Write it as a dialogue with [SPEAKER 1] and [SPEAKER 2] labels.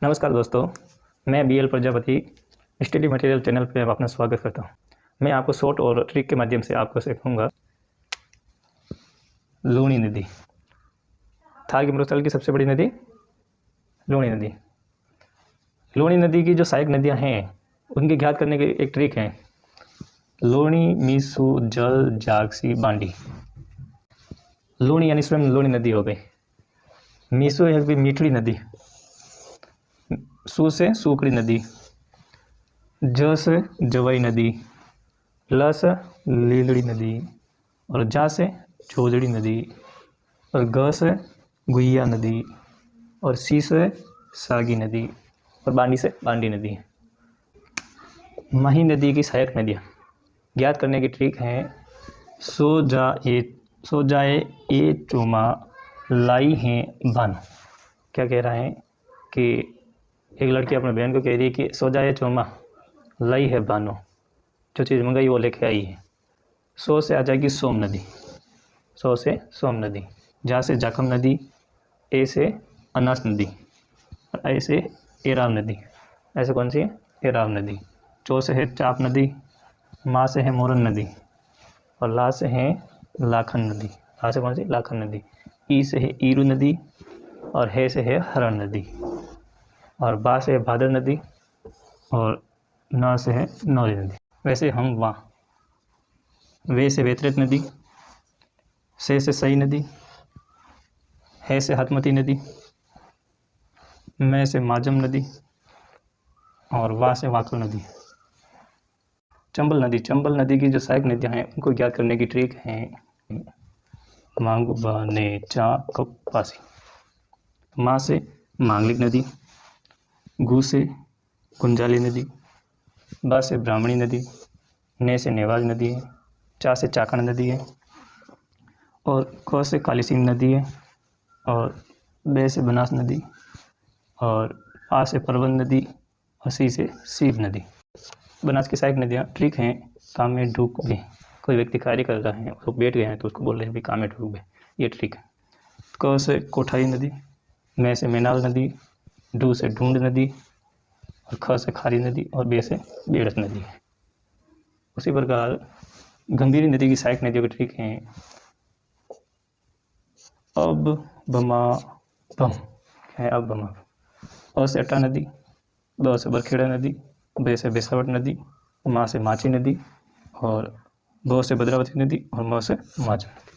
[SPEAKER 1] नमस्कार दोस्तों, मैं BL Prajapati study material channel पे अपना स्वागत करता हूँ। मैं आपको शॉर्ट और ट्रिक के माध्यम से आपको सिखाऊंगा लूनी नदी। थार की मरुस्थल की सबसे बड़ी नदी लूनी नदी। लूनी नदी की जो सहायक नदियाँ हैं उनकी ज्ञात करने की एक ट्रिक है। लूनी, मीसू, जल, जागसी, बांडी। लूनी यानी स्वयं लूनी नदी हो गई। मीसू है कोई मीठड़ी नदी। सू से सूखड़ी नदी। ज से जवई नदी। ल से लीलड़ी नदी। और जा से जोजड़ी नदी। और ग से गुइया नदी। और सी से सागी नदी। और बांडी से बांडी नदी। मही नदी की सहायक नदियाँ ज्ञात करने की ट्रिक है। सो जाए ए चोमा लाई हैं बानो। क्या कह रहा है कि एक लड़की अपने बहन को कह रही है कि सो जाए चोमा लाई है बानो, जो चीज़ मंगाई वो लेके आई है। सो से आ जाएगी सोम नदी। सो से सोम नदी। जा से जाखम नदी। ए से अनास नदी। और ऐ से एराव नदी। ऐसे कौन सी है? एराव नदी। चो से है चाप नदी। माँ से है मोरन नदी। और ला से है लाखन नदी। ला से कौन सी? लाखन नदी। ई से है ईरू नदी। और हे से है हरण नदी। और बा से है भादर नदी। और ना से है नौरी नदी। वैसे हम वहाँ वे से वेतरेत नदी। से सई नदी। है से हतमती नदी। मैं से माजम नदी। और वा से वाकल नदी। चंबल नदी। चंबल नदी की जो सहायक नदियाँ हैं उनको ज्ञात करने की ट्रिक है। मांगू बने चा कपासी। माँ से मांगलिक नदी। गु से कुंजाली नदी। बा से ब्राह्मणी नदी। ने से नेवाज नदी है। चा से चाकण नदी है। और क से कालीसिंह नदी है। और बे से बनास नदी। और आ से परवन नदी। और सी से सीप नदी। बनास की सहायक नदियाँ ट्रिक हैं। काम में डूब गए, कोई व्यक्ति कार्य कर रहा है, वो बैठ गए हैं तो उसको बोल रहे हैं भी काम में डूब गए, ये ट्रिक है। क से कोठाई नदी। मैं से मैनाल नदी। डू से ढूंढ नदी। और ख से खारी नदी। और बे से बेड़त नदी है। उसी प्रकार गंभीरी नदी की सहायक नदियों की ट्रिक हैं। अब बमा बम है। अब बमा अ से अट्टा नदी। ब से बरखेड़ा नदी। बे से बेसावट नदी। माँ से माची नदी। और ब से भद्रावती नदी। और म से माचा नदी।